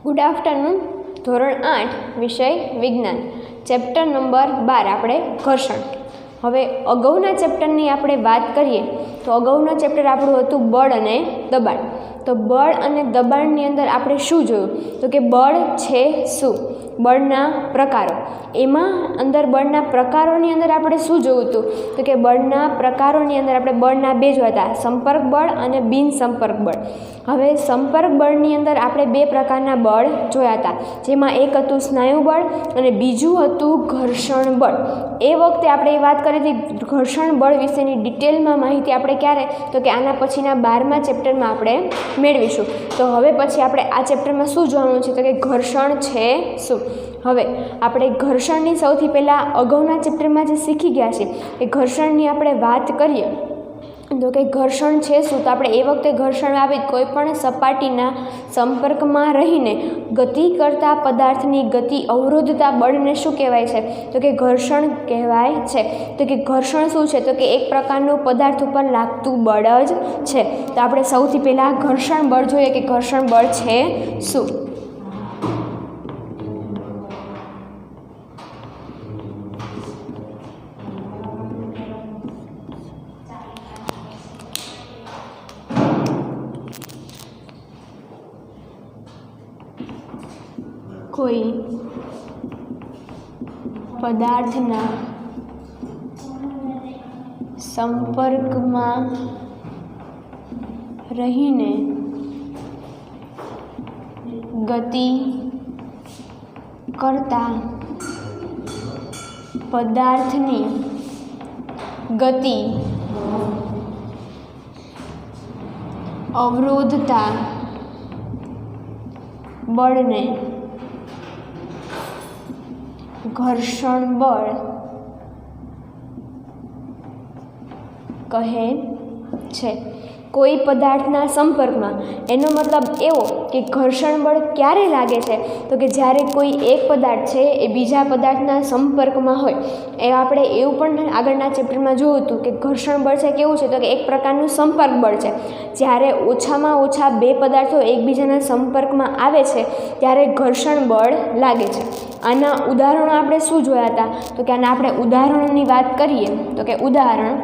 Good afternoon. ધોરણ 8 વિષય વિજ્ઞાન, ચેપ્ટર નંબર 12 આપણે ઘર્ષણ. હવે અગાઉના ચેપ્ટરની આપણે વાત કરીએ તો અગાઉનું ચેપ્ટર આપણું હતું બળ અને દબાણ. તો બળ અને દબાણની અંદર આપણે શું જોયું તો કે બળ છે શું, બળના પ્રકારો. એમાં અંદર બળના પ્રકારોની અંદર આપણે શું જોયું હતું તો કે બળના પ્રકારોની અંદર આપણે બળના બે જોયા હતા, સંપર્ક બળ અને બિન સંપર્ક બળ. હવે સંપર્ક બળની અંદર આપણે બે પ્રકારના બળ જોયા હતા, જેમાં એક હતું સ્નાયુ બળ અને બીજું હતું ઘર્ષણ બળ. એ વખતે આપણે એ વાત કરી હતી ઘર્ષણ બળ વિશેની ડિટેલમાં માહિતી આપણે ક્યારે તો કે આના પછીના 12મા ચેપ્ટરમાં આપણે મેળવીશું. તો હવે પછી આપણે આ ચેપ્ટરમાં શું જોવાનું છે તો કે ઘર્ષણ છે શું. હવે આપણે ઘર્ષણની સૌથી પહેલાં અગાઉના ચેપ્ટરમાં જે શીખી ગયા છે એ ઘર્ષણની આપણે વાત કરીએ તો કે ઘર્ષણ છે શું. તો આપણે એ વખતે ઘર્ષણ આવે કોઈ પણ સપાટીના સંપર્કમાં રહીને ગતિ કરતા પદાર્થની ગતિ અવરોધતા બળને શું કહેવાય છે તો કે ઘર્ષણ કહેવાય છે. તો કે ઘર્ષણ શું છે તો કે એક પ્રકારનું પદાર્થ ઉપર લાગતું બળ જ છે. તો આપણે સૌથી પહેલાં ઘર્ષણ બળ જોઈએ કે ઘર્ષણ બળ છે શું. કોઈ પદાર્થના સંપર્કમાં રહીને ગતિ કરતા પદાર્થની ગતિ અવરોધતા બળને ઘર્ષણ બળ કહે છે. કોઈ પદાર્થના સંપર્કમાં, એનો મતલબ એવો કે ઘર્ષણ બળ ક્યારે લાગે છે તો કે જ્યારે કોઈ એક પદાર્થ છે એ બીજા પદાર્થના સંપર્કમાં હોય. એ આપણે એવું પણ આગળના ચેપ્ટરમાં જોયું હતું કે ઘર્ષણ બળ છે કેવું છે તો કે એક પ્રકારનું સંપર્ક બળ છે. જ્યારે ઓછામાં ઓછા બે પદાર્થો એકબીજાના સંપર્કમાં આવે છે ત્યારે ઘર્ષણ બળ લાગે છે. આના ઉદાહરણો આપણે શું જોયા હતા તો કે આના આપણે ઉદાહરણોની વાત કરીએ તો કે ઉદાહરણ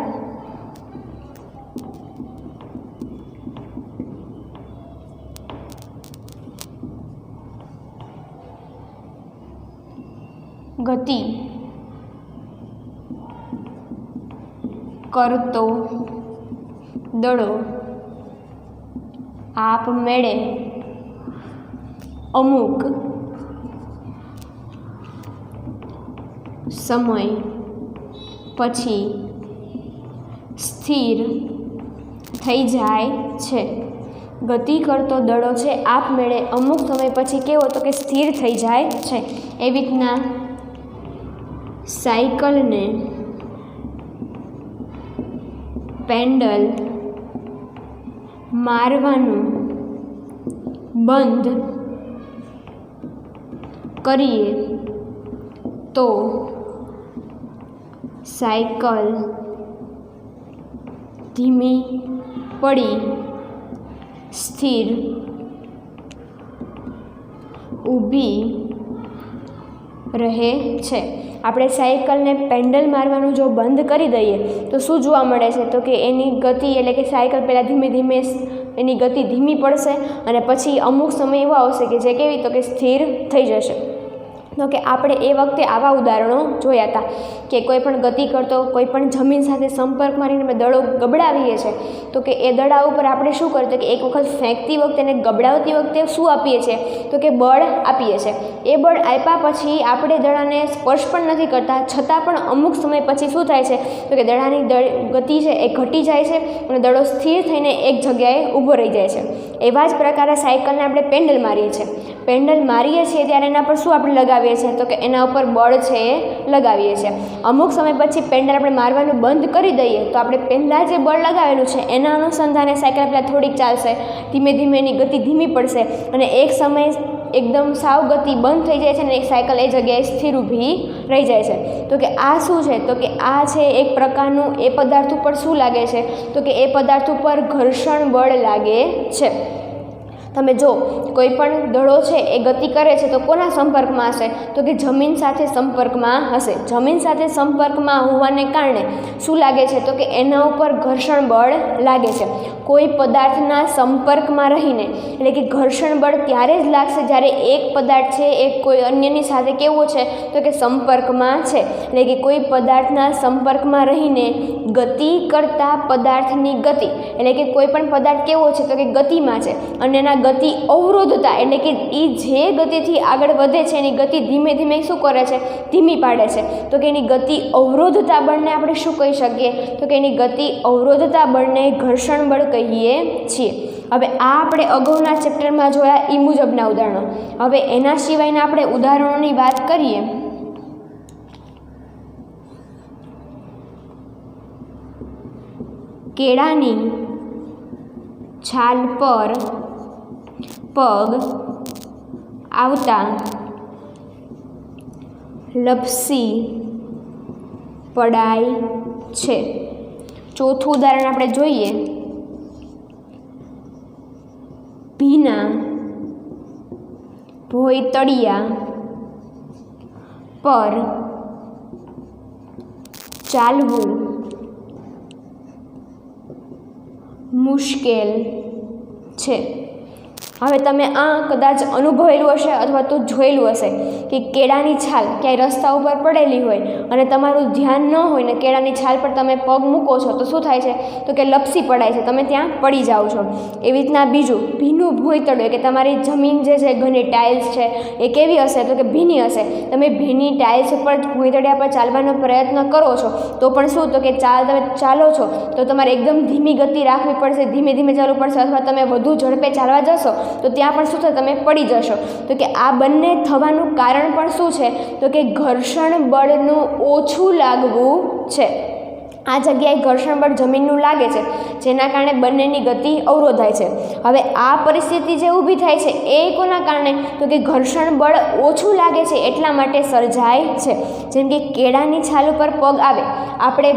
ગતિ કરતો દડો આપમેળે અમુક સમય પછી સ્થિર થઈ જાય છે. ગતિ કરતો દડો છે આપમેળે અમુક સમય પછી કેવો તો કે સ્થિર થઈ જાય છે. એવી રીતના સાયકલને પેન્ડલ મારવાનું બંધ કરીએ તો સાયકલ ધીમી પડી સ્થિર ઊભી રહે છે. આપણે સાયકલને પેન્ડલ મારવાનું જો બંધ કરી દઈએ તો શું જોવા મળે છે તો કે એની ગતિ એટલે કે સાયકલ પહેલાં ધીમે ધીમે એની ગતિ ધીમી પડશે અને પછી અમુક સમય એવો આવશે કે જે કેવી તો કે સ્થિર થઈ જશે. તો કે આપણે એ વખતે આવા ઉદાહરણો જોયા હતા કે કોઈ પણ ગતિ કરતો કોઈ પણ જમીન સાથે સંપર્કમાં રહીને આપણે દડો ગબડાવીએ છીએ તો કે એ દડા ઉપર આપણે શું કરીએ તો કે એક વખત ફેંકતી વખતે એને ગબડાવતી વખતે શું આપીએ છીએ તો કે બળ આપીએ છીએ. એ બળ આપ્યા પછી આપણે દડાને સ્પર્શ પણ નથી કરતા છતાં પણ અમુક સમય પછી શું થાય છે તો કે દડાની ગતિ છે એ ઘટી જાય છે અને દડો સ્થિર થઈને એક જગ્યાએ ઊભો રહી જાય છે. એવા જ પ્રકારે સાયકલને આપણે પેન્ડલ મારીએ છીએ. પેન્ડલ મારીએ છીએ ત્યારે એના પર શું આપણે લગાવીએ છીએ તો કે એના ઉપર બળ છે એ લગાવીએ છીએ. અમુક સમય પછી પેન્ડલ આપણે મારવાનું બંધ કરી દઈએ તો આપણે પહેલાં જે બળ લગાવેલું છે એના અનુસંધાને સાયકલ પહેલાં થોડીક ચાલશે, ધીમે ધીમે એની ગતિ ધીમી પડશે અને એક સમય એકદમ સાવ ગતિ બંધ થઈ જાય છે અને એક સાયકલ એ જગ્યાએ સ્થિર ઊભી રહી જાય છે. તો કે આ શું છે તો કે આ છે એક પ્રકારનું એ પદાર્થ ઉપર શું લાગે છે તો કે એ પદાર્થ ઉપર ઘર્ષણ બળ લાગે છે. તમે જો કોઈ પણ દડો છે એ ગતિ કરે છે તો કોના સંપર્કમાં હશે? તો કે જમીન સાથે સંપર્કમાં હશે. જમીન સાથે સંપર્કમાં હોવાને કારણે શું લાગે છે? તો કે એના ઉપર ઘર્ષણ બળ લાગે છે. કોઈ પદાર્થના સંપર્કમાં રહીને, એટલે કે ઘર્ષણ બળ ત્યારે જ લાગશે જ્યારે એક પદાર્થ છે એ કોઈ અન્યની સાથે કેવો છે? તો કે સંપર્કમાં છે. એટલે કે કોઈ પદાર્થના સંપર્કમાં રહીને ગતિ કરતા પદાર્થની ગતિ, એટલે કે કોઈ પણ પદાર્થ કેવો છે? તો કે ગતિમાં છે અને એના ગતિ અવરોધતા, એટલે કે એ જે ગતિથી આગળ વધે છે એની ગતિ ધીમે ધીમે શું કરે છે? ધીમી પાડે છે. તો કે એની ગતિ અવરોધતા બળને આપણે શું કહી શકીએ? તો કે એની ગતિ અવરોધતા બળને ઘર્ષણ બળ કહીએ છીએ. હવે આ આપણે અગાઉના ચેપ્ટરમાં જોયા એ મુજબના ઉદાહરણો. હવે એના સિવાયના આપણે ઉદાહરણોની વાત કરીએ. કેળાની છાલ પર પગ આવતા લપસી પડાય છે. ચોથું ઉદાહરણ આપણે જોઈએ. ભીના ભોયતળિયા પર ચાલવું મુશ્કેલ છે. હવે તમે આ કદાચ અનુભવેલું હશે અથવા તો જોયેલું હશે કે કેળાની છાલ ક્યાંય રસ્તા ઉપર પડેલી હોય અને તમારું ધ્યાન ન હોય ને કેળાની છાલ પર તમે પગ મૂકો છો તો શું થાય છે? તો કે લપસી પડાય છે, તમે ત્યાં પડી જાઓ છો. એવી રીતના બીજું ભીનું ભોયતળિયું, કે તમારી જમીન જે છે ઘણી ટાઇલ્સ છે એ કેવી હશે? તો કે ભીની હશે. તમે ભીની ટાઇલ્સ ઉપર ભોયતળિયા પર ચાલવાનો પ્રયત્ન કરો છો તો પણ શું? તો કે તમે ચાલો છો તો તમારે એકદમ ધીમી ગતિ રાખવી પડશે, ધીમે ધીમે ચાલવું પડશે, અથવા તમે વધુ ઝડપે ચાલવા જશો તો ત્યાં પણ શું થશે? તમે પડી જશો. તો કે આ બંને થવાનું કારણ પણ શું છે? તો કે ઘર્ષણ બળનું ઓછું લાગવું છે. આ જગ્યાએ ઘર્ષણ બળ જમીનનું લાગે છે જેના કારણે બંનેની ગતિ અવરોધાય છે. હવે આ પરિસ્થિતિ જે ઊભી થાય છે એ કોના કારણે? તો કે ઘર્ષણ બળ ઓછું લાગે છે એટલા માટે સર્જાય છે. જેમ કે કેળાની છાલ ઉપર પગ આવે, આપણે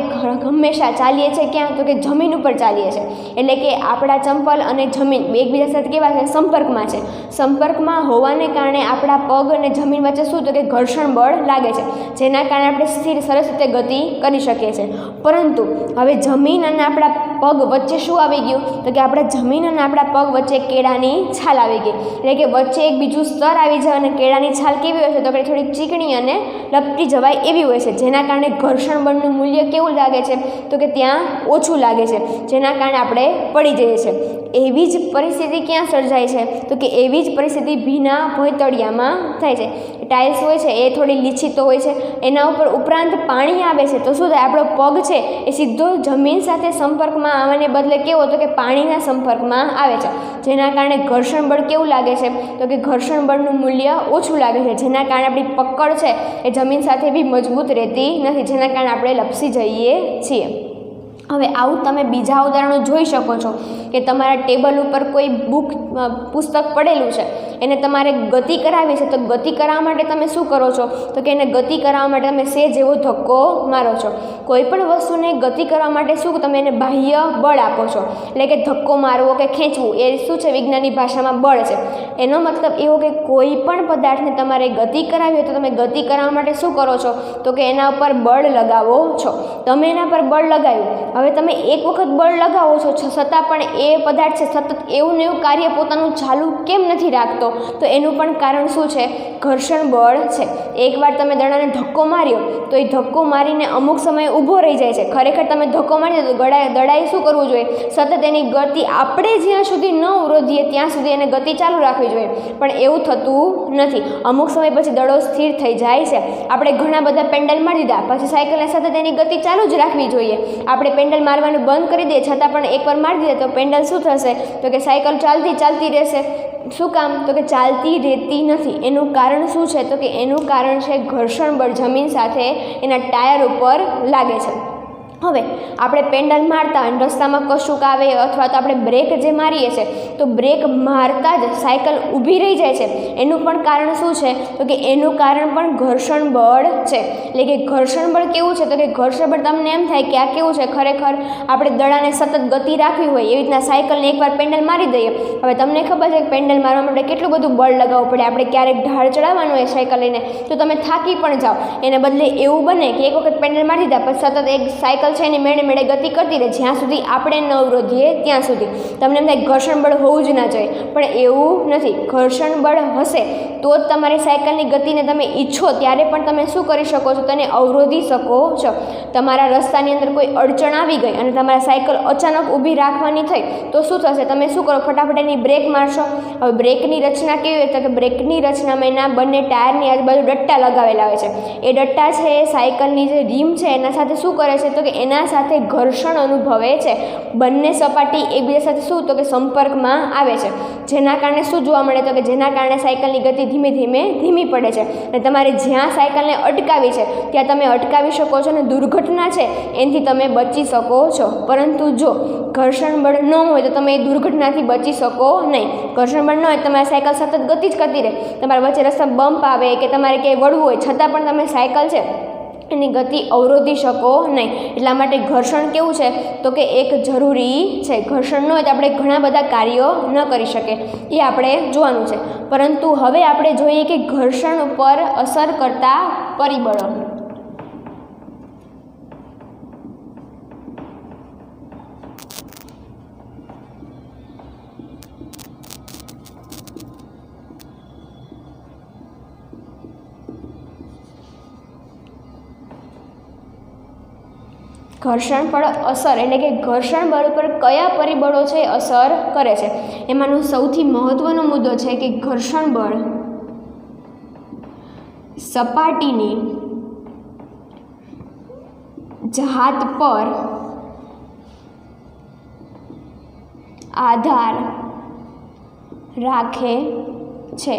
હંમેશા ચાલીએ છીએ ક્યાં? તો કે જમીન ઉપર ચાલીએ છીએ. એટલે કે આપણા ચંપલ અને જમીન એકબીજા સાથે કેવા છે? સંપર્કમાં છે. સંપર્કમાં હોવાને કારણે આપણા પગ અને જમીન વચ્ચે શું? તો કે ઘર્ષણ બળ લાગે છે જેના કારણે આપણે સ્થિર સરસ રીતે ગતિ કરી શકીએ છીએ. પરંતુ હવે જમીન અને આપણા પગ વચ્ચે શું આવી ગયું? તો કે આપણે જમીન અને આપણા પગ વચ્ચે કેળાની છાલ આવી ગઈ. એટલે કે વચ્ચે એક બીજું સ્તર આવી જાય અને કેળાની છાલ કેવી હોય છે? તો કે થોડીક ચીકણી અને લપટી જવાય એવી હોય છે જેના કારણે ઘર્ષણ બળનું મૂલ્ય કેવું લાગે છે? તો કે ત્યાં ઓછું લાગે છે જેના કારણે આપણે પડી જઈએ છીએ. એવી જ પરિસ્થિતિ ક્યાં સર્જાય છે? તો કે એવી જ પરિસ્થિતિ ભીના ભોયતળિયામાં થાય છે. ટાઇલ્સ હોય છે એ થોડી લીછી તો હોય છે, એના ઉપર ઉપરાંત પાણી આવે છે તો શું થાય? આપણો પગ છે એ સીધો જમીન સાથે સંપર્કમાં આવવાને બદલે કેવો? તો કે પાણીના સંપર્કમાં આવે છે જેના કારણે ઘર્ષણ બળ કેવું લાગે છે? તો કે ઘર્ષણ બળનું મૂલ્ય ઓછું લાગે છે જેના કારણે આપણી પકડ છે એ જમીન સાથે બી મજબૂત રહેતી નથી, જેના કારણે આપણે લપસી જઈએ છીએ. હવે આવું તમે બીજા ઉદાહરણો જોઈ શકો છો કે તમારા ટેબલ ઉપર કોઈ પુસ્તક પડેલું છે, એને તમારે ગતિ કરાવી છે તો ગતિ કરાવવા માટે તમે શું કરો છો? તો કે એને ગતિ કરાવવા માટે તમે સેજ એવો ધક્કો મારો છો. કોઈ પણ વસ્તુને ગતિ કરવા માટે શું? તમે એને બાહ્ય બળ આપો છો. એટલે કે ધક્કો મારવો કે ખેંચવું એ શું છે? વિજ્ઞાનની ભાષામાં બળ છે. એનો મતલબ એવો કે કોઈ પણ પદાર્થને તમારે ગતિ કરાવી હોય તો તમે ગતિ કરાવવા માટે શું કરો છો? તો કે એના ઉપર બળ લગાવો છો. તમે એના પર બળ લગાવ્યું, હવે તમે એક વખત બળ લગાવો છો છતાં પણ એ પદાર્થ છે સતત એવું ને એવું કાર્ય પોતાનું ચાલુ કેમ નથી રાખતો? તો એનું પણ કારણ શું છે? ઘર્ષણ બળ છે. એકવાર તમે દડાને ધક્કો માર્યો તો એ ધક્કો મારીને અમુક સમયે ઊભો રહી જાય છે. ખરેખર તમે ધક્કો મારી તો દડાએ શું કરવું જોઈએ? સતત એની ગતિ આપણે જ્યાં સુધી ન અવરોધીએ ત્યાં સુધી એને ગતિ ચાલુ રાખવી જોઈએ, પણ એવું થતું નથી. અમુક સમય પછી દડો સ્થિર થઈ જાય છે. આપણે ઘણા બધા પેન્ડલ મારી દીધા, પછી સાયકલને સતત એની ગતિ ચાલુ જ રાખવી જોઈએ. આપણે પેન્ડલ મારવાનું બંધ કરી દઈએ છતાં પણ એકવાર મારી દઈએ તો પેન્ડલ શું થશે? તો કે સાયકલ ચાલતી રહેશે. શું કામ? તો કે ચાલતી રહેતી નથી. એનું કારણ શું છે? તો કે એનું કારણ છે ઘર્ષણ બળ જમીન સાથે એના ટાયર ઉપર લાગે છે. હવે આપણે પેન્ડલ મારતા હોય રસ્તામાં કશુંક આવે અથવા તો આપણે બ્રેક જે મારીએ છીએ તો બ્રેક મારતા જ સાયકલ ઊભી રહી જાય છે, એનું પણ કારણ શું છે તો કે એનું કારણ પણ ઘર્ષણ બળ છે. એટલે કે ઘર્ષણ બળ કેવું છે તો કે ઘર્ષણ બળ તમને એમ થાય કે આ કેવું છે, ખરેખર આપણે દડાને સતત ગતિ રાખવી હોય એવી રીતના સાયકલને એકવાર પેન્ડલ મારી દઈએ. હવે તમને ખબર છે કે પેન્ડલ મારવા માટે કેટલું બધું બળ લગાવવું પડે, આપણે ક્યારેક ઢાળ ચડાવવાનું હોય સાયકલ લઈને તો તમે થાકી પણ જાઓ, એને બદલે એવું બને કે એક વખત પેન્ડલ મારી દીધા પછી સતત એક સાયકલ છે એની મેળે મેળે ગતિ કરતી રહે જ્યાં સુધી આપણે ન અવરોધીએ ત્યાં સુધી. તમને એમ થાય ઘર્ષણ બળ હોવું જ ના જોઈએ, પણ એવું નથી. ઘર્ષણ બળ હશે તો જ તમારી સાયકલની ગતિને તમે ઈચ્છો ત્યારે પણ તમે શું કરી શકો છો, તેને અવરોધી શકો છો. તમારા રસ્તાની અંદર કોઈ અડચણ આવી ગઈ અને તમારા સાયકલ અચાનક ઊભી રાખવાની થઈ તો શું થશે, તમે શું કરો, ફટાફટ એની બ્રેક મારશો. હવે બ્રેકની રચના કેવી હોય તો કે બ્રેકની રચનામાં એના બંને ટાયરની આજુબાજુ ડટ્ટા લગાવેલા હોય છે. એ ડટ્ટા છે એ સાયકલની જે રીમ છે એના સાથે શું કરે છે તો કે એના સાથે ઘર્ષણ અનુભવે છે. બંને સપાટી એકબીજા સાથે શું તો કે સંપર્કમાં આવે છે, જેના કારણે શું જોવા મળે તો કે જેના કારણે સાયકલની ગતિ ધીમે ધીમે ધીમી પડે છે અને તમારે જ્યાં સાયકલને અટકાવી છે ત્યાં તમે અટકાવી શકો છો અને દુર્ઘટના છે એનાથી તમે બચી શકો છો. પરંતુ જો ઘર્ષણ બળ ન હોય તો તમે એ દુર્ઘટનાથી બચી શકો નહીં. ઘર્ષણ બળ ન હોય તમારી સાયકલ સતત ગતિ જ કરતી રહે, તમારા વચ્ચે રસ્તા બમ્પ આવે કે તમારે ક્યાંય વળવું હોય છતાં પણ તમે સાયકલ છે એની ગતિ અવરોધી શકો નહીં. એટલા માટે ઘર્ષણ કેવું છે તો કે એક જરૂરી છે. ઘર્ષણ ન હોય તો આપણે ઘણા બધા કાર્યો ન કરી શકીએ, એ આપણે જોવાનું છે. પરંતુ હવે આપણે જોઈએ કે ઘર્ષણ ઉપર અસર કરતા પરિબળો. ઘર્ષણ બળ અસર એટલે કે ઘર્ષણ બળ ઉપર કયા પરિબળો છે અસર કરે છે. એમાંનો સૌથી મહત્વનો મુદ્દો છે કે ઘર્ષણ બળ સપાટીની જાત પર આધાર રાખે છે.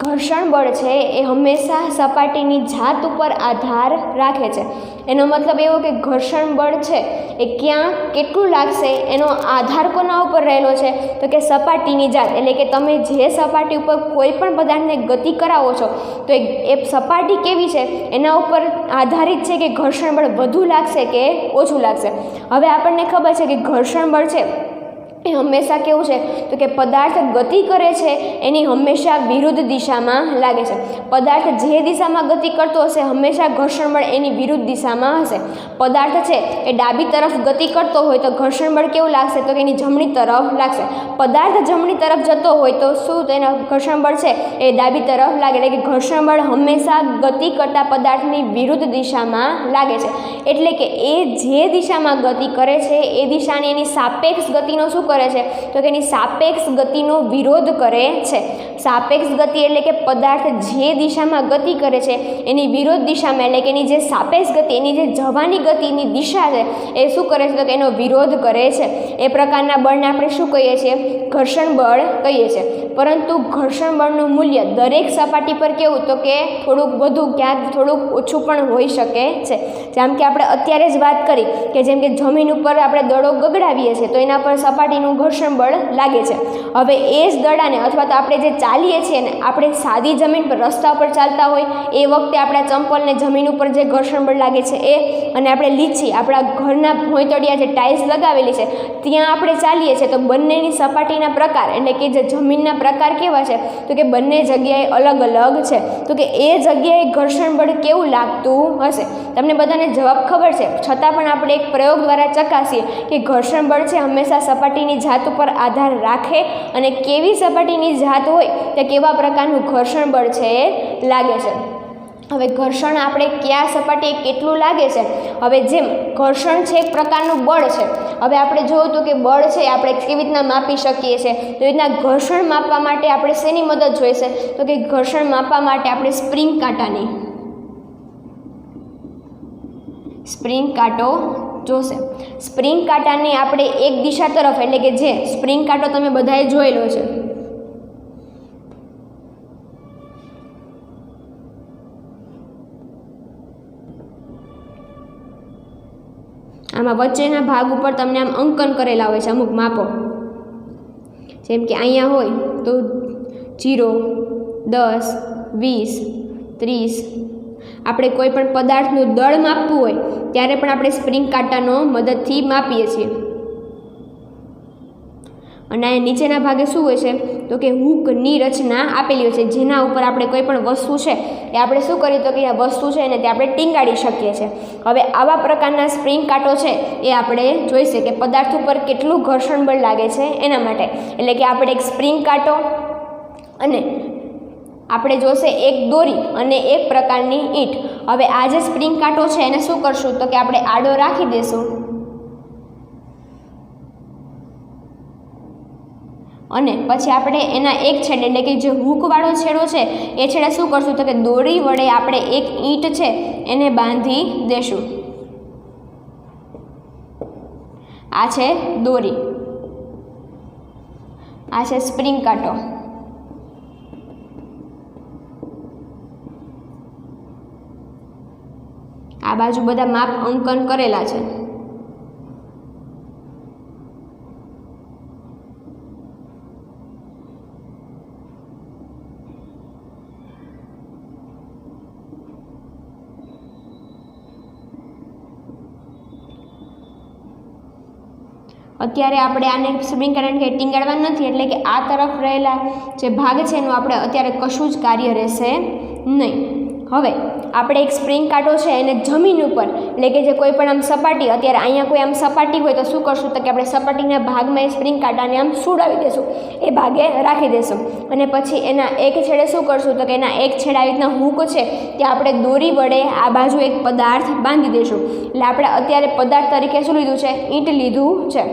ઘર્ષણ બળ છે એ હંમેશા સપાટીની જાત ઉપર આધાર રાખે છે. એનો મતલબ એવો કે ઘર્ષણ બળ છે એ ક્યાં કેટલું લાગશે એનો આધાર કોના ઉપર રહેલો છે તો કે સપાટીની જાત. એટલે કે તમે જે સપાટી ઉપર કોઈ પણ પદાર્થને ગતિ કરાવો છો તો એ સપાટી કેવી છે એના ઉપર આધારિત છે કે ઘર્ષણ બળ વધુ લાગશે કે ઓછું લાગશે. હવે આપણને ખબર છે કે ઘર્ષણ બળ છે એ હંમેશા કેવું છે તો કે પદાર્થ ગતિ કરે છે એની હંમેશા વિરુદ્ધ દિશામાં લાગે છે. પદાર્થ જે દિશામાં ગતિ કરતો હશે હંમેશા ઘર્ષણ બળ એની વિરુદ્ધ દિશામાં હશે. પદાર્થ છે એ ડાબી તરફ ગતિ કરતો હોય તો ઘર્ષણ બળ કેવું લાગશે તો કે એની જમણી તરફ લાગશે. પદાર્થ જમણી તરફ જતો હોય તો શું તો એના ઘર્ષણ બળ છે એ ડાબી તરફ લાગે. એટલે કે ઘર્ષણ બળ હંમેશા ગતિ કરતા પદાર્થની વિરુદ્ધ દિશામાં લાગે છે. એટલે કે એ જે દિશામાં ગતિ કરે છે એ દિશાની એની સાપેક્ષ ગતિનો શું કરે છે તો કે એની સાપેક્ષ ગતિનો વિરોધ કરે છે. સાપેક્ષ ગતિ એટલે કે પદાર્થ જે દિશામાં ગતિ કરે છે એની વિરોધ દિશામાં એટલે કે એની જે સાપેક્ષ ગતિ એની જે જવાની ગતિની દિશા છે એ શું કરે છે તો કે એનો વિરોધ કરે છે. એ પ્રકારના બળને આપણે શું કહીએ છીએ ઘર્ષણ બળ કહીએ છીએ. પરંતુ ઘર્ષણ બળનું મૂલ્ય દરેક સપાટી પર કેવું તો કે થોડુંક વધુ ક્યાંક થોડુંક ઓછું પણ હોઈ શકે છે. જેમ કે આપણે અત્યારે જ વાત કરી કે જેમ કે જમીન ઉપર આપણે દડો ગગડાવીએ છીએ તો એના પર સપાટીનું ઘર્ષણ બળ લાગે છે. હવે એ જ દડાને અથવા તો આપણે જે ચાલીએ છીએ ને આપણે સાદી જમીન પર રસ્તા પર ચાલતા હોય એ વખતે આપણા ચંપલને જમીન ઉપર જે ઘર્ષણ બળ લાગે છે એ અને આપણે લીચી આપણા ઘરના ભોંયતળિયા જે ટાઇલ્સ લગાવેલી છે ત્યાં આપણે ચાલીએ છીએ તો બંનેની સપાટીના પ્રકાર એટલે કે જે જમીનના પ્રકાર કેવા છે તો કે બંને જગ્યાએ અલગ અલગ છે. તો કે એ જગ્યાએ ઘર્ષણ બળ કેવું લાગતું હશે તમને બધાને જવાબ ખબર છે, છતાં પણ આપણે એક પ્રયોગ દ્વારા ચકાસીએ કે ઘર્ષણ બળ છે હંમેશા સપાટીની જાત ઉપર આધાર રાખે અને કેવી સપાટીની જાત હોય તો કેવા પ્રકારનું ઘર્ષણ બળ છે એ લાગે છે. હવે ઘર્ષણ આપણે કયા સપાટીએ કેટલું લાગે છે. હવે જેમ ઘર્ષણ છે એક પ્રકારનું બળ છે. હવે આપણે જોયું હતું કે બળ છે આપણે કેવી રીતના માપી શકીએ છીએ તો એ રીતના ઘર્ષણ માપવા માટે આપણે શેની મદદ જોઈશે તો કે ઘર્ષણ માપવા માટે આપણે સ્પ્રિંગ કાંટો જોશે. સ્પ્રિંગ કાંટાની આપણે એક દિશા તરફ એટલે કે જે સ્પ્રિંગ કાંટો તમે બધાએ જોયેલો છે આમાં વચ્ચેના ભાગ ઉપર તમને આમ અંકન કરેલા હોય છે અમુક માપો, જેમ કે અહીંયા હોય તો 0, 10, 20, 30. આપણે કોઈ પણ પદાર્થનું દળ માપવું હોય ત્યારે પણ આપણે સ્પ્રિંગ કાંટાનો મદદથી માપીએ છીએ. અને અહીંયા નીચેના ભાગે શું હોય છે તો કે હૂકની રચના આપેલી હોય છે, જેના ઉપર આપણે કોઈ પણ વસ્તુ છે એ આપણે શું કરીએ તો કે આ વસ્તુ છે એને તે આપણે ટીંગાડી શકીએ છીએ. હવે આવા પ્રકારના સ્પ્રિંગ કાંટો છે એ આપણે જોઈશે કે પદાર્થ ઉપર કેટલું ઘર્ષણ બળ લાગે છે એના માટે. એટલે કે આપણે એક સ્પ્રિંગ કાંટો અને આપણે જોશે એક દોરી અને એક પ્રકારની ઈંટ. હવે આ જે સ્પ્રિંગ કાંટો છે એને શું કરશું તો કે આપણે આડો રાખી દઈશું અને પછી આપણે એના એક છેડે એટલે કે જે હૂકવાળો છેડો છે એ છેડે શું કરશું તો કે દોરી વડે આપણે એક ઈંટ છે એને બાંધી દેશું. આ છે દોરી, આ છે સ્પ્રિંગ કાંટો. આ બાજુ બધા માપ અંકન કરેલા છે. અત્યારે આપણે આને સ્પ્રિંગ કાંટા કે ટીંગાડવા નથી, એટલે કે આ તરફ રહેલા જે ભાગ છે એનું આપણે અત્યારે કશું જ કાર્ય રહેશે નહીં. હવે આપણે એક સ્પ્રિંગ કાંટો છે એને જમીન ઉપર એટલે કે જે કોઈ પણ આમ સપાટી, અત્યારે અહીંયા કોઈ આમ સપાટી હોય તો શું કરશું તો કે આપણે સપાટીના ભાગમાં એ સ્પ્રિંગ કાંટાને આમ સુડાવી દઈશું, એ ભાગે રાખી દઈશું. અને પછી એના એક છેડે શું કરશું તો કે એના એક છેડે આવી રીતના હૂક છે ત્યાં આપણે દોરી વડે આ બાજુ એક પદાર્થ બાંધી દઈશું. એટલે આપણે અત્યારે પદાર્થ તરીકે શું લીધું છે? ઈંટ લીધું છે.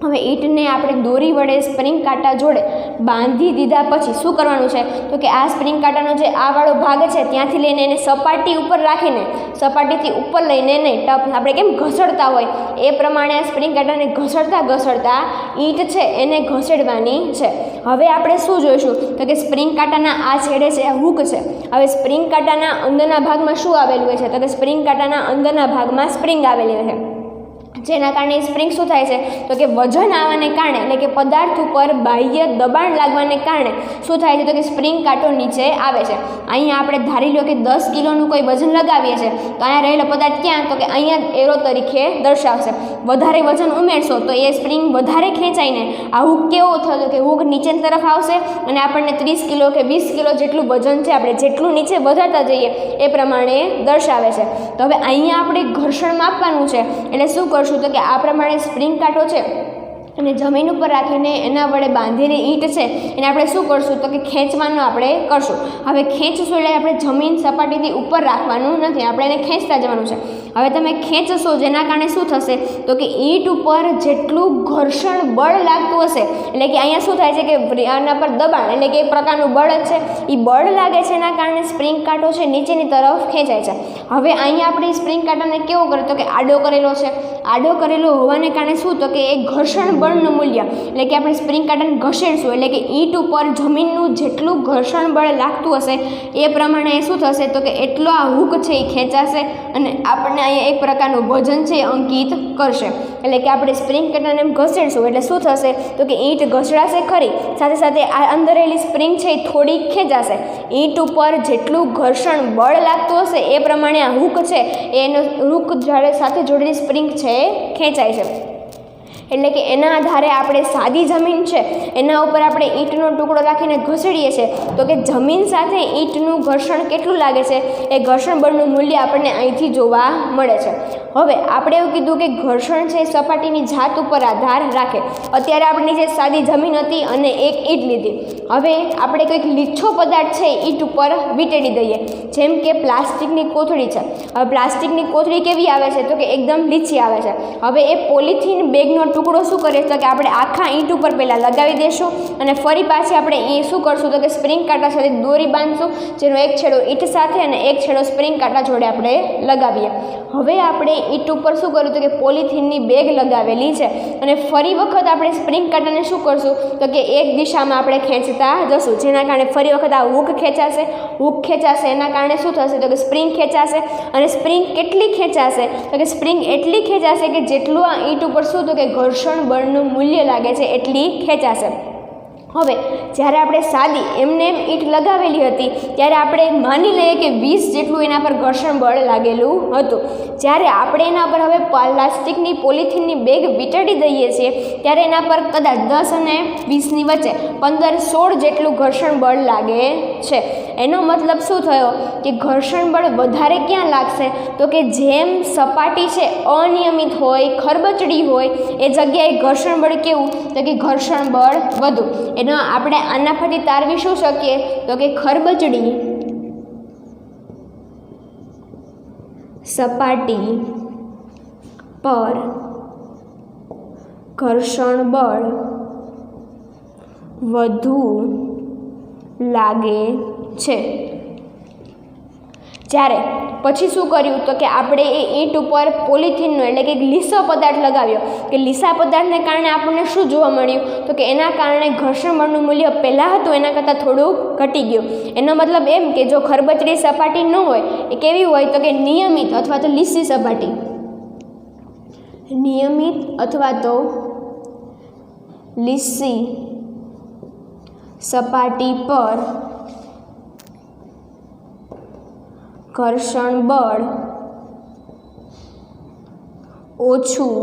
હવે ઈંટને આપણે દોરી વડે સ્પ્રિંગ કાંટા જોડે બાંધી દીધા પછી શું કરવાનું છે તો કે આ સ્પ્રિંગ કાંટાનો જે આ વાળો ભાગ છે ત્યાંથી લઈને એને સપાટી ઉપર રાખીને, સપાટીથી ઉપર લઈને નહીં ટપ આપણે કેમ ઘસડતા હોય એ પ્રમાણે આ સ્પ્રિંગ કાંટાને ઘસડતા ઈંટ છે એને ઘસેડવાની છે. હવે આપણે શું જોઈશું તો કે સ્પ્રિંગ કાંટાના આ છેડે છે આ હૂક છે. હવે સ્પ્રિંગ કાંટાના અંદરના ભાગમાં શું આવેલું હોય છે તો કે સ્પ્રિંગ કાંટાના અંદરના ભાગમાં સ્પ્રિંગ આવેલી હોય છે, જેના કારણે સ્પ્રિંગ શું થાય છે તો કે વજન આવવાને કારણે એટલે કે પદાર્થ ઉપર બાહ્ય દબાણ લાગવાને કારણે શું થાય છે તો કે સ્પ્રિંગ કાંટો નીચે આવે છે. અહીંયા આપણે ધારી લો કે 10 કિલોનું કોઈ વજન લગાવીએ છીએ તો અહીંયા રહેલો પદાર્થ ક્યાં તો કે અહીંયા એરો તરીકે દર્શાવશે. વધારે વજન ઉમેરશો તો એ સ્પ્રિંગ વધારે ખેંચાઈને આ હૂક કેવો થયો કે હૂક નીચેની તરફ આવશે અને આપણને 30 કિલો કે 20 કિલો જેટલું વજન છે આપણે જેટલું નીચે વધારતા જઈએ એ પ્રમાણે દર્શાવે છે. તો હવે અહીંયા આપણે ઘર્ષણ માપવાનું છે એટલે શું કરશું તો કે આ પ્રમાણે સ્પ્રિંગ કાંટો છે અને જમીન ઉપર રાખીને એના વડે બાંધેલી ઈંટ છે એને આપણે શું કરશું તો કે ખેંચવાનું આપણે કરશું. હવે ખેંચશું એટલે આપણે જમીન સપાટીથી ઉપર રાખવાનું નથી, આપણે એને ખેંચતા જવાનું છે. હવે તમે ખેંચશો જેના કારણે શું થશે તો કે ઈંટ ઉપર જેટલું ઘર્ષણ બળ લાગતું હશે એટલે કે અહીંયા શું થાય છે કે આના પર દબાણ એટલે કે એક પ્રકારનું બળ જ છે, એ બળ લાગે છે એના કારણે સ્પ્રિંગ કાંટો છે નીચેની તરફ ખેંચાય છે. હવે અહીંયા આપણે સ્પ્રિંગ કાંટાને કેવો કરે તો કે આડો કરેલો છે. આડો કરેલો હોવાને કારણે શું તો કે એક ઘર્ષણ બળનું મૂલ્ય એટલે કે આપણે સ્પ્રિંગ કાંટાને ઘસેડશું એટલે કે ઈંટ ઉપર જમીનનું જેટલું ઘર્ષણ બળ લાગતું હશે એ પ્રમાણે શું થશે તો કે એટલો આ હૂક છે એ ખેંચાશે અને આપણને અહીંયા એક પ્રકારનું વજન છે એ અંકિત કરશે. એટલે કે આપણે સ્પ્રિંગ કાંટાને એમ ઘસેડશું એટલે શું થશે તો કે ઈંટ ઘસડાશે ખરી, સાથે સાથે આ અંદર રહેલી સ્પ્રિંગ છે એ થોડીક ખેંચાશે. ઈંટ ઉપર જેટલું ઘર્ષણ બળ લાગતું હશે એ પ્રમાણે આ હૂક છે એનો હૂક સાથે જોડેલી સ્પ્રિંગ છે એ ખેંચાય છે. એટલે કે એના આધારે આપણે સાદી જમીન છે એના ઉપર આપણે ઈંટનો ટુકડો રાખીને ઘસેડીએ છીએ તો કે જમીન સાથે ઈંટનું ઘર્ષણ કેટલું લાગે છે એ ઘર્ષણ બળનું મૂલ્ય આપણને અહીંથી જોવા મળે છે. હવે આપણે એવું કીધું કે ઘર્ષણ છે સપાટીની જાત ઉપર આધાર રાખે. અત્યારે આપણી જે સાદી જમીન હતી અને એક ઈંટ લીધી, હવે આપણે કંઈક લીછો પદાર્થ છે ઈંટ ઉપર વીંટેડી દઈએ, જેમ કે પ્લાસ્ટિકની કોથળી છે. હવે પ્લાસ્ટિકની કોથળી કેવી આવે છે તો કે એકદમ લીછી આવે છે. હવે એ પોલિથીન બેગનો ટુકડો શું કરીએ તો કે આપણે આખા ઈંટ ઉપર પહેલાં લગાવી દઈશું અને ફરી પાછી આપણે એ શું કરશું તો કે સ્પ્રિંગ કાંટા સાથે દોરી બાંધશું, જેનો એક છેડો ઈંટ સાથે અને એક છેડો સ્પ્રિંગ કાંટા જોડે આપણે લગાવીએ. હવે આપણે ઈંટ ઉપર શું કર્યું તો કે પોલિથીનની બેગ લગાવેલી છે અને ફરી વખત આપણે સ્પ્રિંગ કાંટાને શું કરશું તો કે એક દિશામાં આપણે ખેંચતા ખેંચતા જશું, જેના કારણે ફરી વખત આ હૂક ખેંચાશે, એના કારણે શું થશે તો કે સ્પ્રિંગ ખેંચાશે, અને સ્પ્રિંગ કેટલી ખેંચાશે તો કે સ્પ્રિંગ એટલી ખેંચાશે કે જેટલું આ ઈંટ ઉપર શું તો કે ઘર્ષણ બળનું મૂલ્ય લાગે છે એટલી ખેંચાશે. હવે જ્યારે આપણે સાદી એમને એમ ઈંટ લગાવેલી હતી ત્યારે આપણે માની લઈએ કે 20 જેટલું એના પર ઘર્ષણ બળ લાગેલું હતું. જ્યારે આપણે એના પર હવે પ્લાસ્ટિકની પોલિથીનની બેગ વીંટાળી દઈએ છીએ ત્યારે એના પર કદાચ 10 અને 20ની વચ્ચે 15-16 જેટલું ઘર્ષણ બળ લાગે છે. એનો મતલબ શું થયો કે ઘર્ષણ બળ વધારે ક્યાં લાગશે તો કે જેમ સપાટી છે અનિયમિત હોય, ખરબચડી હોય એ જગ્યાએ ઘર્ષણ બળ કેવું તો કે ઘર્ષણ બળ વધુ. એનો આપણે આના પરથી તારવી શું શકીએ તો કે ખરબચડી સપાટી પર ઘર્ષણ બળ વધુ લાગે છે. જ્યારે પછી શું કર્યું તો કે આપણે એ ઈંટ ઉપર પોલિથીનનો એટલે કે લીસો પદાર્થ લગાવ્યો કે લીસા પદાર્થને કારણે આપણને શું જોવા મળ્યું તો કે એના કારણે ઘર્ષણ બળનું મૂલ્ય પહેલાં હતું એના કરતાં થોડું ઘટી ગયું. એનો મતલબ એમ કે જો ખરબચડી સપાટી ન હોય એ કેવી હોય તો કે નિયમિત અથવા તો લીસી સપાટી, નિયમિત અથવા તો લીસી સપાટી પર ઘર્ષણ બળ ઓછું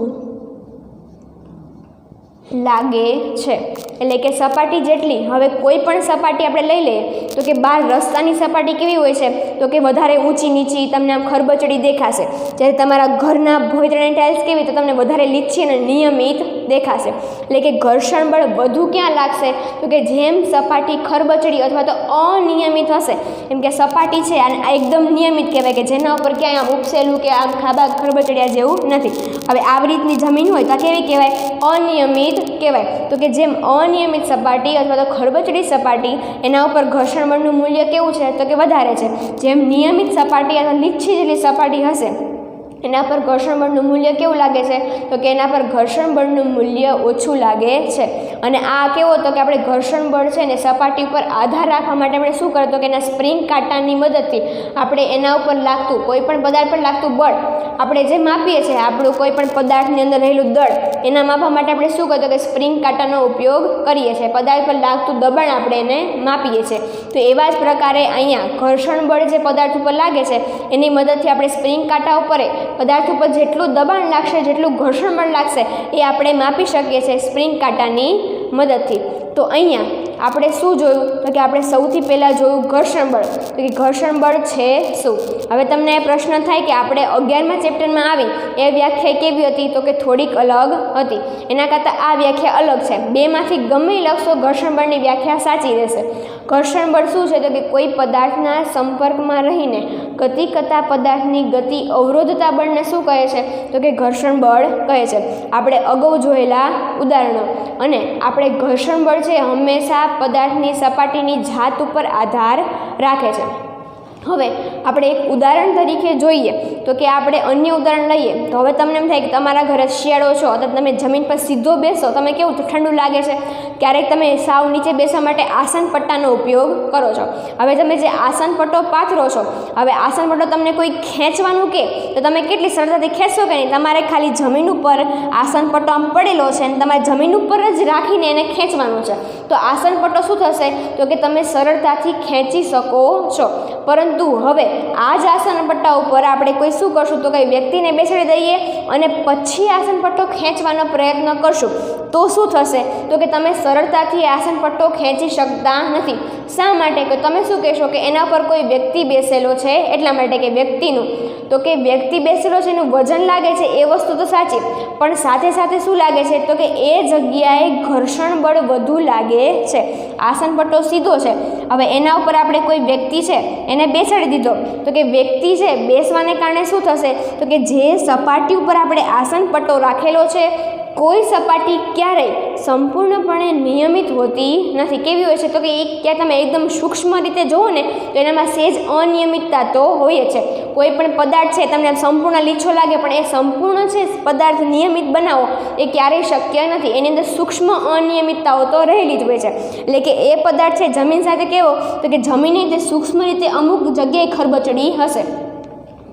લાગે છે. એટલે કે સપાટી જેટલી, હવે કોઈ પણ સપાટી આપણે લઈ લઈએ તો કે બહાર રસ્તાની સપાટી કેવી હોય છે તો કે વધારે ઊંચી નીચી તમને આમ ખરબચડી દેખાશે, જ્યારે તમારા ઘરના ભોંયતળાની ટાઇલ્સ કેવી તો તમને વધારે લીચી અને નિયમિત દેખાશે. એટલે કે ઘર્ષણ બળ વધુ ક્યાં લાગશે તો કે જેમ સપાટી ખરબચડી અથવા તો અનિયમિત હશે. એમ કે સપાટી છે અને આ એકદમ નિયમિત કહેવાય કે જેના ઉપર ક્યાંય આમ ઉપસેલું કે આમ ખાબા ખરબચડિયા જેવું નથી. હવે આવી રીતની જમીન હોય તો કેવી કહેવાય અનિયમિત કહેવાય. તો કે જેમ અનિયમિત સપાટી અથવા તો ખરબચડી સપાટી એના ઉપર ઘર્ષણ બળનું મૂલ્ય કેવું છે તો કે વધારે છે. જેમ નિયમિત સપાટી અથવા લીચ્છી જેટલી સપાટી હશે એના પર ઘર્ષણ બળનું મૂલ્ય કેવું લાગે છે તો કે એના પર ઘર્ષણ બળનું મૂલ્ય ઓછું લાગે છે. અને આ કેવો તો કે આપણે ઘર્ષણ બળ છે ને સપાટી ઉપર આધાર રાખવા માટે આપણે શું કરતો કે એના સ્પ્રિંગ કાંટાની મદદથી આપણે એના ઉપર લાગતું કોઈ પણ પદાર્થ પર લાગતું બળ આપણે જે માપીએ છીએ, આપણું કોઈ પણ પદાર્થની અંદર રહેલું દળ એના માપવા માટે આપણે શું કરતો કે સ્પ્રિંગ કાંટાનો ઉપયોગ કરીએ છીએ. પદાર્થ પર લાગતું દબાણ આપણે એને માપીએ છીએ. તો એવા જ પ્રકારે અહીંયા ઘર્ષણ બળ જે પદાર્થ ઉપર લાગે છે એની મદદથી આપણે સ્પ્રિંગ કાંટા ઉપર પદાર્થ ઉપર જેટલું દબાણ લાગશે, જેટલું ઘર્ષણ બળ લાગશે એ આપણે માપી શકીએ છીએ સ્પ્રિંગ કાંટાની મદદથી. તો અહીંયા આપણે શું જોયું તો કે આપણે સૌથી પહેલાં જોયું ઘર્ષણ બળ. તો કે ઘર્ષણ બળ છે શું? હવે તમને એ પ્રશ્ન થાય કે આપણે 11મા ચેપ્ટરમાં આવી એ વ્યાખ્યા કેવી હતી તો કે થોડીક અલગ હતી. એના કરતાં આ વ્યાખ્યા અલગ છે. બેમાંથી ગમે લખશો ઘર્ષણ બળની વ્યાખ્યા સાચી રહેશે. ઘર્ષણ બળ શું છે તો કે કોઈ પદાર્થના સંપર્કમાં રહીને ગતિ કરતા પદાર્થની ગતિ અવરોધતા બળને શું કહે છે તો કે ઘર્ષણ બળ કહે છે. આપણે અગાઉ જોયેલા ઉદાહરણો અને આપણે ઘર્ષણ બળ છે હંમેશા પદાર્થની સપાટીની જાત ઉપર આધાર રાખે છે. હવે આપણે એક ઉદાહરણ તરીકે જોઈએ તો કે આપણે અન્ય ઉદાહરણ લઈએ તો હવે તમને એમ થાય કે તમારા ઘરે શિયાળો છો તો તમે જમીન પર સીધો બેસો, તમે કેવું ઠંડુ લાગે છે. ક્યારેક તમે સાવ નીચે બેસવા માટે આસન પટ્ટાનો ઉપયોગ કરો છો. હવે તમે જે આસન પટ્ટો પાથરો છો, હવે આસન પટ્ટો તમને કોઈ ખેંચવાનું કે તો તમે કેટલી સરળતાથી ખેંચશો કે નહીં. તમારે ખાલી જમીન ઉપર આસન પટ્ટો આમ પડેલો છે અને તમારે જમીન ઉપર જ રાખીને એને ખેંચવાનું છે. તો આસન પટ્ટો શું થશે તો કે તમે સરળતાથી ખેંચી શકો છો. પરંતુ હવે આ જ આસન પટ્ટા ઉપર આપણે કોઈ શું કરશું તો કંઈ વ્યક્તિને બેસાડી દઈએ અને પછી આસન પટ્ટો ખેંચવાનો પ્રયત્ન કરશું તો શું થશે તો કે તમે સરળતાથી આસન પટ્ટો ખેંચી શકતા નથી. શા માટે કે તમે શું કહેશો કે એના પર કોઈ વ્યક્તિ બેસેલો છે એટલા માટે કે વ્યક્તિનું તો કે વ્યક્તિ બેસેલો છે એનું વજન લાગે છે એ વસ્તુ તો સાચી, પણ સાથે સાથે શું લાગે છે તો કે એ જગ્યાએ ઘર્ષણ બળ વધુ લાગે છે. આસન પટ્ટો સીધો છે, હવે એના ઉપર આપણે કોઈ વ્યક્તિ છે એને બેસાડી દીધો તો કે વ્યક્તિ છે બેસવાને કારણે શું થશે તો કે જે સપાટી ઉપર આપણે આસન પટ્ટો રાખેલો છે કોઈ સપાટી ક્યારેય સંપૂર્ણપણે નિયમિત હોતી નથી. કેવી હોય છે? તો કે ક્યાં તમે એકદમ સૂક્ષ્મ રીતે જુઓ ને તો એનામાં સહેજ અનિયમિતતા તો હોય છે. કોઈ પણ પદાર્થ છે તમને સંપૂર્ણ લીછો લાગે, પણ એ સંપૂર્ણ છે પદાર્થ નિયમિત બનાવો એ ક્યારેય શક્ય નથી. એની અંદર સૂક્ષ્મ અનિયમિતતાઓ તો રહેલી જ હોય છે. એટલે કે એ પદાર્થ છે જમીન સાથે કેવો? તો કે જમીનની રીતે સૂક્ષ્મ રીતે અમુક જગ્યાએ ખરબચડી હશે.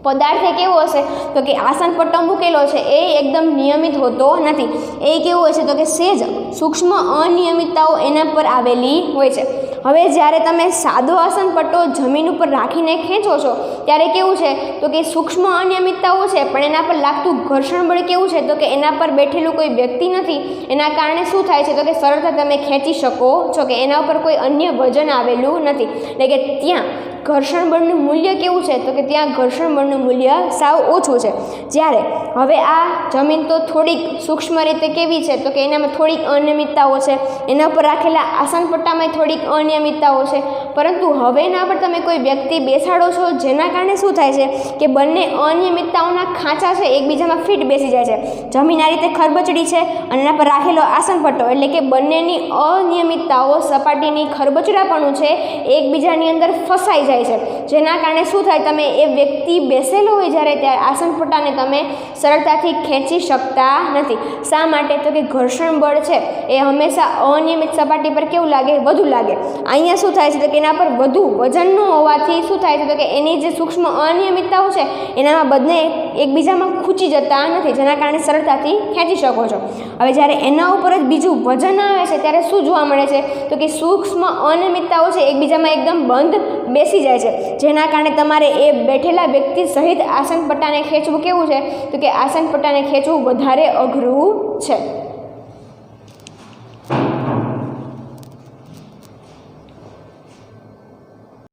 પદાર્થ એ કેવો હશે? તો કે આસન પટ્ટો મૂકેલો છે એ એકદમ નિયમિત હોતો નથી. એ કેવો હોય છે? તો કે સહેજ સૂક્ષ્મ અનિયમિતતાઓ એના પર આવેલી હોય છે. હવે જ્યારે તમે સાદો આસન પટ્ટો જમીન ઉપર રાખીને ખેંચો છો ત્યારે કેવું છે? તો કે સૂક્ષ્મ અનિયમિતતાઓ છે, પણ એના પર લાગતું ઘર્ષણ બળ કેવું છે? તો કે એના પર બેઠેલું કોઈ વ્યક્તિ નથી. એના કારણે શું થાય છે? તો કે સરળતા તમે ખેંચી શકો છો, કે એના ઉપર કોઈ અન્ય વજન આવેલું નથી. એટલે કે ત્યાં ઘર્ષણ બળનું મૂલ્ય કેવું છે? તો કે ત્યાં ઘર્ષણ બળનું મૂલ્ય સાવ ઓછું છે. જ્યારે હવે આ જમીન તો થોડીક સૂક્ષ્મ રીતે કેવી છે? તો કે એનામાં થોડીક અનિયમિતતાઓ છે. એના પર રાખેલા આસન પટ્ટામાં થોડીક અનિયમિતતાઓ છે. પરંતુ હવે એના પર તમે કોઈ વ્યક્તિ બેસાડો છો, જેના કારણે શું થાય છે? કે બંને અનિયમિતતાઓના ખાંચા છે એકબીજામાં ફિટ બેસી જાય છે. જમીન આ રીતે ખરબચડી છે અને એના પર રાખેલો આસન પટ્ટો, એટલે કે બંનેની અનિયમિતતાઓ સપાટીની ખરબચડાપણું છે એકબીજાની અંદર ફસાઈ જાય છે. જેના કારણે શું થાય? તમે એ વ્યક્તિ બેસેલો હોય જ્યારે ત્યારે આસન પટ્ટાને તમે સરળતાથી ખેંચી શકતા નથી. શા માટે? તો કે ઘર્ષણ બળ છે એ હંમેશા અનિયમિત સપાટી પર કેવું લાગે? વધુ લાગે. અહીંયા શું થાય છે? તો કે એના પર વધુ વજન ન હોવાથી શું થાય છે? તો કે એની જે સૂક્ષ્મ અનિયમિતતાઓ છે એનામાં બંને એકબીજામાં ખૂંચી જતા નથી, જેના કારણે સરળતાથી ખેંચી શકો છો. હવે જ્યારે એના ઉપર જ બીજું વજન આવે છે ત્યારે શું જોવા મળે છે? તો કે સૂક્ષ્મ અનિયમિતતાઓ છે એકબીજામાં એકદમ બંધ બેસી જાય છે, જેના કારણે તમારે એ બેઠેલા વ્યક્તિ સહિત આસન પટ્ટાને ખેંચવું કેવું છે? તો કે આસન પટ્ટાને ખેંચવું વધારે અઘરું છે.